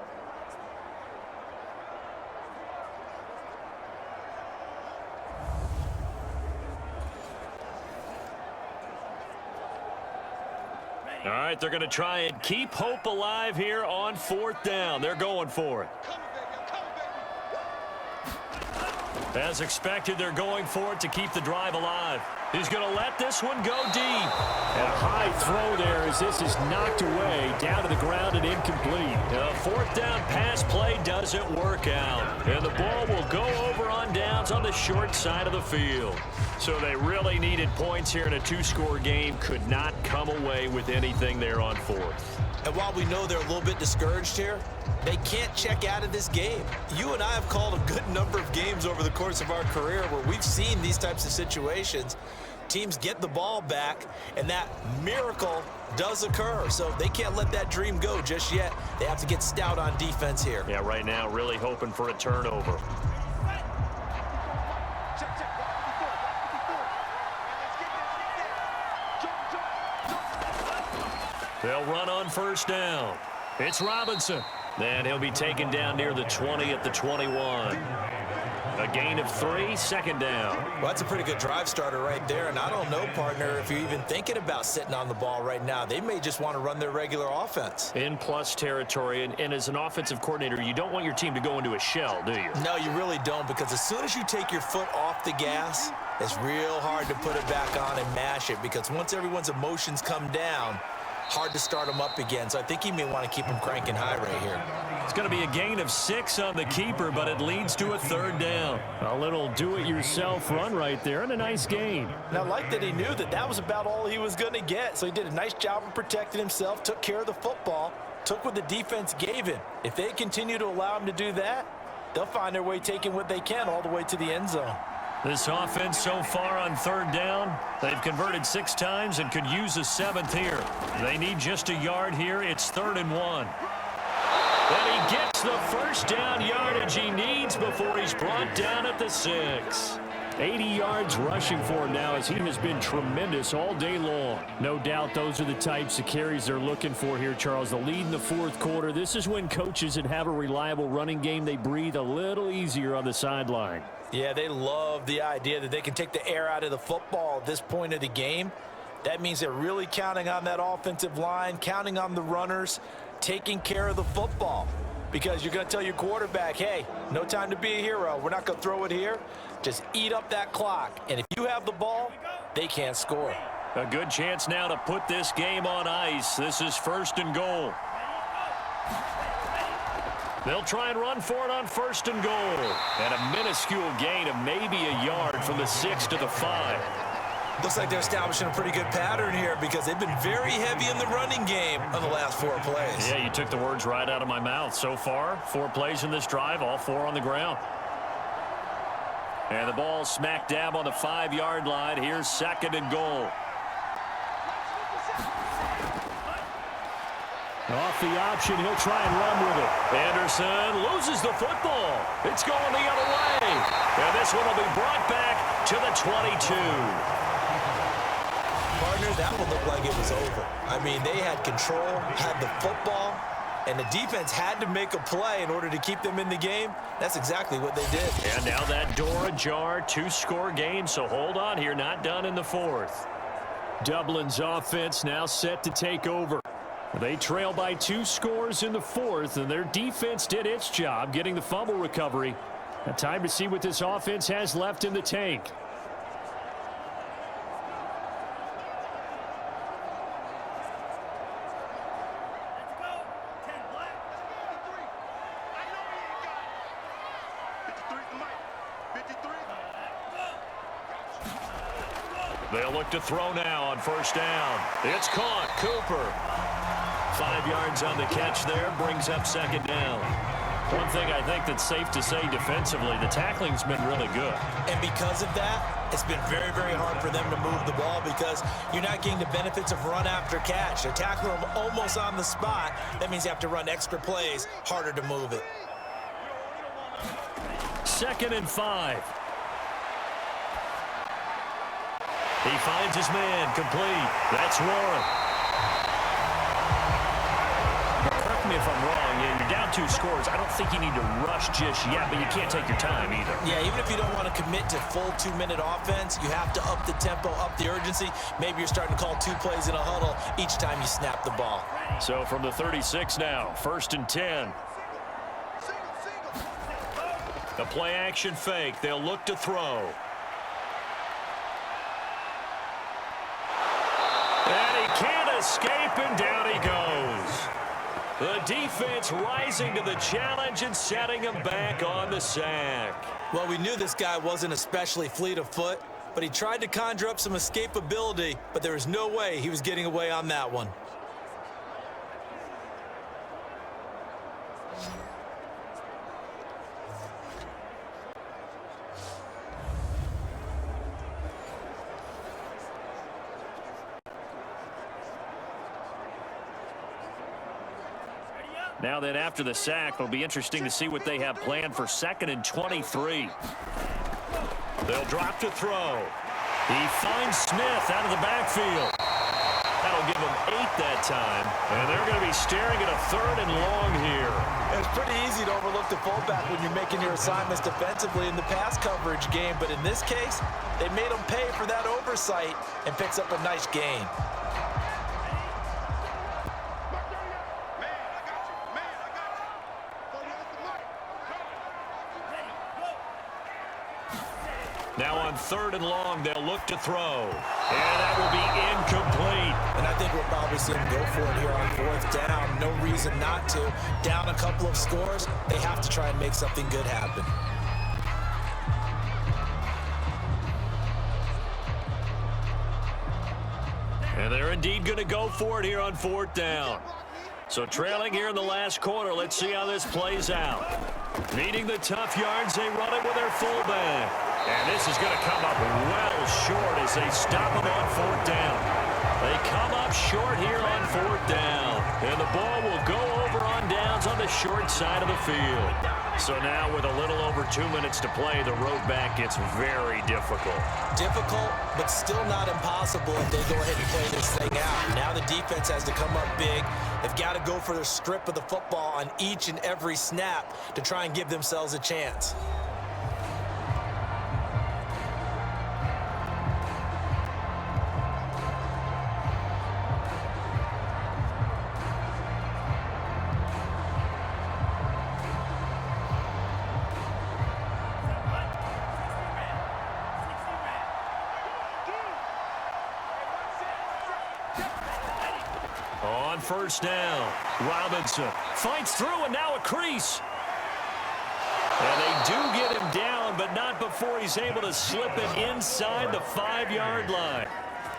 All right, they're going to try and keep hope alive here on 4th down. They're going for it. As expected, they're going for it to keep the drive alive. He's going to let this one go deep. And a high throw there as this is knocked away, down to the ground and incomplete. The 4th down pass play doesn't work out. And the ball will go over on downs on the short side of the field. So they really needed points here in a 2-score game. Could not come away with anything there on 4th. And while we know they're a little bit discouraged here, they can't check out of this game. You and I have called a good number of games over the course of our career where we've seen these types of situations. Teams get the ball back, and that miracle does occur. So they can't let that dream go just yet. They have to get stout on defense here. Yeah, right now really hoping for a turnover. They'll run on 1st down. It's Robinson. And he'll be taken down near the 20 at the 21. Gain of 3, second down. Well, that's a pretty good drive starter right there, and I don't know, partner, if you're even thinking about sitting on the ball right now. They may just want to run their regular offense. In plus territory, and as an offensive coordinator, you don't want your team to go into a shell, do you? No, you really don't, because as soon as you take your foot off the gas, it's real hard to put it back on and mash it, because once everyone's emotions come down, hard to start them up again. So I think you may want to keep them cranking high right here. It's going to be a gain of 6 on the keeper, but it leads to a third down. A little do-it-yourself run right there, and a nice gain. And I like that he knew that that was about all he was going to get. So he did a nice job of protecting himself, took care of the football, took what the defense gave him. If they continue to allow him to do that, they'll find their way taking what they can all the way to the end zone. This offense so far on third down, they've converted 6 times and could use a 7th here. They need just a yard here. It's 3rd and 1. And he gets the first down yardage he needs before he's brought down at the 6. 80 yards rushing for him now, as he has been tremendous all day long. No doubt those are the types of carries they're looking for here, Charles. The lead in the 4th quarter. This is when coaches that have a reliable running game, they breathe a little easier on the sideline. Yeah, they love the idea that they can take the air out of the football at this point of the game. That means they're really counting on that offensive line, counting on the runners, taking care of the football. Because you're going to tell your quarterback, hey, no time to be a hero. We're not going to throw it here. Just eat up that clock. And if you have the ball, they can't score. A good chance now to put this game on ice. This is 1st and goal. They'll try and run for it on 1st and goal. And a minuscule gain of maybe a yard from the 6 to the 5. Looks like they're establishing a pretty good pattern here, because they've been very heavy in the running game on the last 4 plays. Yeah, you took the words right out of my mouth. So far, 4 plays in this drive, all 4 on the ground. And the ball smack dab on the 5-yard line. Here's 2nd and goal. Off the option, he'll try and run with it. Anderson loses the football. It's going the other way. And this one will be brought back to the 22. Partner, that one looked like it was over. I mean, they had control, had the football, and the defense had to make a play in order to keep them in the game. That's exactly what they did. And now that door ajar, 2-score game, so hold on here, not done in the 4th. Dublin's offense now set to take over. They trail by 2 scores in the 4th, and their defense did its job getting the fumble recovery. Now time to see what this offense has left in the tank. They'll look to throw now on 1st down. It's caught. Cooper. 5 yards on the catch there, brings up 2nd down. One thing I think that's safe to say defensively, the tackling's been really good. And because of that, it's been very, very hard for them to move the ball, because you're not getting the benefits of run after catch. They're tackling them almost on the spot. That means you have to run extra plays, harder to move it. 2nd and 5. He finds his man, complete. That's Warren. Correct me if I'm wrong. You're down 2 scores. I don't think you need to rush just yet, but you can't take your time either. Yeah, even if you don't want to commit to full 2-minute offense, you have to up the tempo, up the urgency. Maybe you're starting to call 2 plays in a huddle each time you snap the ball. So from the 36 now, 1st and 10. The play action fake. They'll look to throw. And he can't escape, and down he goes. The defense rising to the challenge and setting him back on the sack. Well, we knew this guy wasn't especially fleet of foot, but he tried to conjure up some escapability, but there was no way he was getting away on that one. Now then, after the sack, it'll be interesting to see what they have planned for 2nd and 23. They'll drop to throw. He finds Smith out of the backfield. That'll give them 8 that time. And they're going to be staring at a 3rd and long here. It's pretty easy to overlook the fullback when you're making your assignments defensively in the pass coverage game, but in this case, they made him pay for that oversight and picks up a nice gain. Now on 3rd and long, they'll look to throw. And that will be incomplete. And I think we'll probably see him go for it here on 4th down. No reason not to. Down a couple of scores, they have to try and make something good happen. And they're indeed going to go for it here on 4th down. So trailing here in the last quarter, let's see how this plays out. Needing the tough yards, they run it with their fullback. And this is going to come up well short as they stop them on 4th down. They come up short here on 4th down. And the ball will go over on downs on the short side of the field. So now with a little over 2 minutes to play, the road back gets very difficult. Difficult, but still not impossible if they go ahead and play this thing out. Now the defense has to come up big. They've got to go for the strip of the football on each and every snap to try and give themselves a chance. On 1st down, Robinson fights through and now a crease. And they do get him down, but not before he's able to slip it inside the 5-yard line.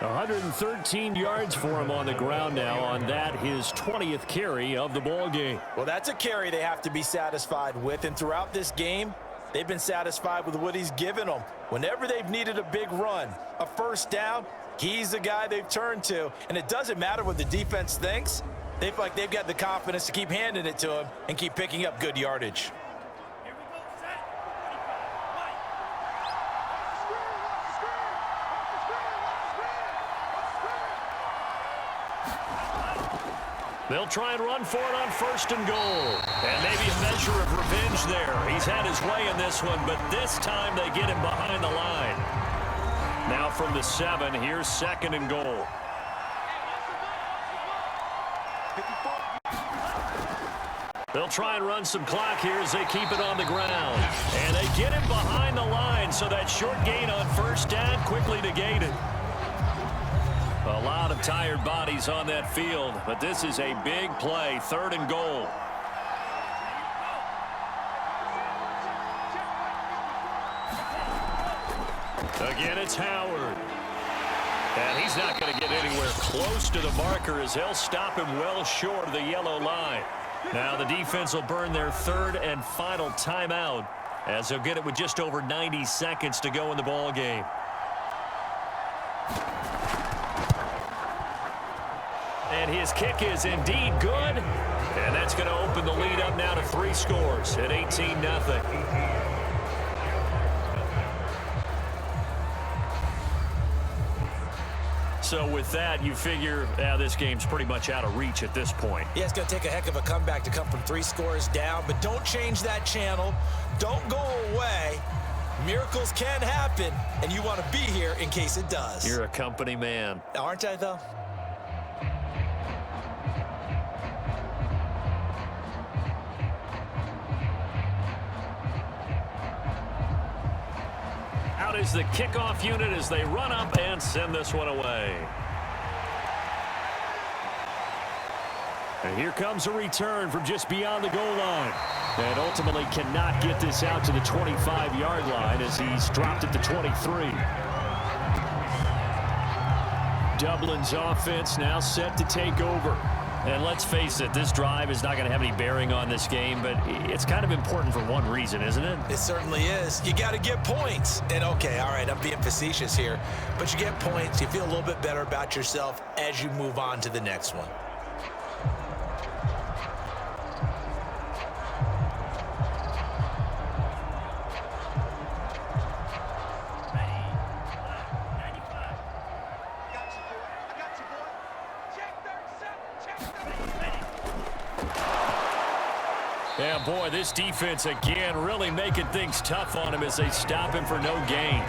113 yards for him on the ground now on that, his 20th carry of the ball game. Well, that's a carry they have to be satisfied with, and throughout this game, they've been satisfied with what he's given them. Whenever they've needed a big run, a 1st down, he's the guy they've turned to, and it doesn't matter what the defense thinks. They feel like they've got the confidence to keep handing it to him and keep picking up good yardage. They'll try and run for it on 1st and goal. And maybe a measure of revenge there. He's had his way in this one, but this time they get him behind the line. Now from the 7, here's 2nd and goal. They'll try and run some clock here as they keep it on the ground. And they get him behind the line, so that short gain on 1st down quickly negated. A lot of tired bodies on that field, but this is a big play, 3rd and goal. Again, it's Howard. And he's not going to get anywhere close to the marker as they'll stop him well short of the yellow line. Now the defense will burn their 3rd and final timeout as they'll get it with just over 90 seconds to go in the ball game. And his kick is indeed good. And that's going to open the lead up now to 3 scores at 18-0. So with that, you figure this game's pretty much out of reach at this point. Yeah, it's going to take a heck of a comeback to come from 3 scores down, but don't change that channel. Don't go away. Miracles can happen, and you want to be here in case it does. You're a company man. Aren't I, though? Out is the kickoff unit as they run up and send this one away. And here comes a return from just beyond the goal line. And ultimately cannot get this out to the 25-yard line as he's dropped at the 23. Dublin's offense now set to take over. And let's face it, this drive is not going to have any bearing on this game, but it's kind of important for one reason, isn't it? It certainly is. You got to get points. And okay, all right, I'm being facetious here, but you get points, you feel a little bit better about yourself as you move on to the next one. Yeah, boy, this defense again really making things tough on him as they stop him for no gain.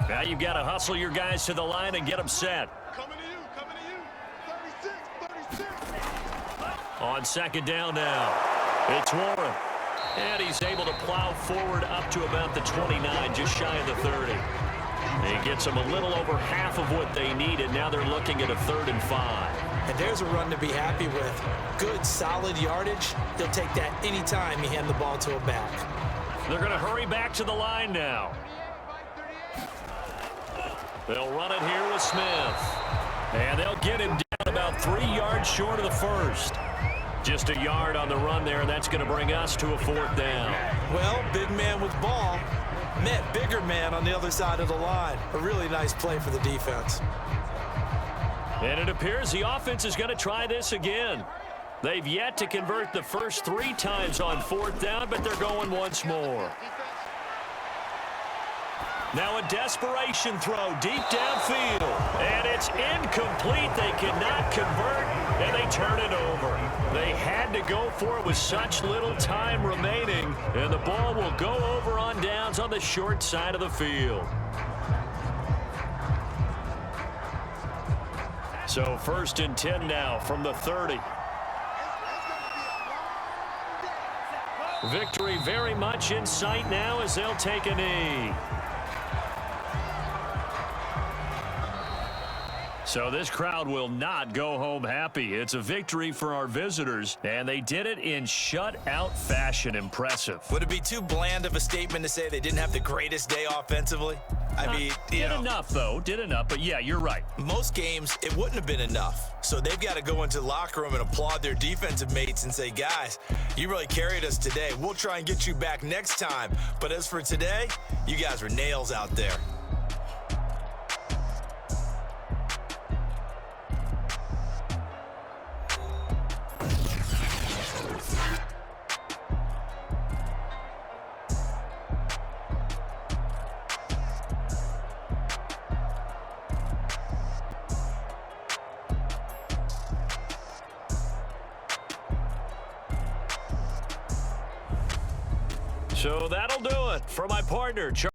Now you've got to hustle your guys to the line and get them set. Coming to you, 36. On second down now, it's Warren. And he's able to plow forward up to about the 29, just shy of the 30. He gets them a little over half of what they needed. Now they're looking at a 3rd and 5. And there's a run to be happy with. Good, solid yardage. He'll take that anytime you hand the ball to a back. They're going to hurry back to the line now. They'll run it here with Smith. And they'll get him down about 3 yards short of the first. Just a yard on the run there, and that's going to bring us to a 4th down. Well, big man with ball met bigger man on the other side of the line. A really nice play for the defense. And it appears the offense is going to try this again. They've yet to convert the first 3 times on 4th down, but they're going once more. Now a desperation throw deep downfield. And it's incomplete. They cannot convert, and they turn it over. They had to go for it with such little time remaining, and the ball will go over on downs on the short side of the field. So 1st and 10 now from the 30. Victory very much in sight now as they'll take a knee. So this crowd will not go home happy. It's a victory for our visitors, and they did it in shutout fashion. Impressive. Would it be too bland of a statement to say they didn't have the greatest day offensively? I mean, did enough, though. Did enough, but yeah, you're right. Most games, it wouldn't have been enough. So they've got to go into the locker room and applaud their defensive mates and say, guys, you really carried us today. We'll try and get you back next time. But as for today, you guys were nails out there. So that'll do it for my partner,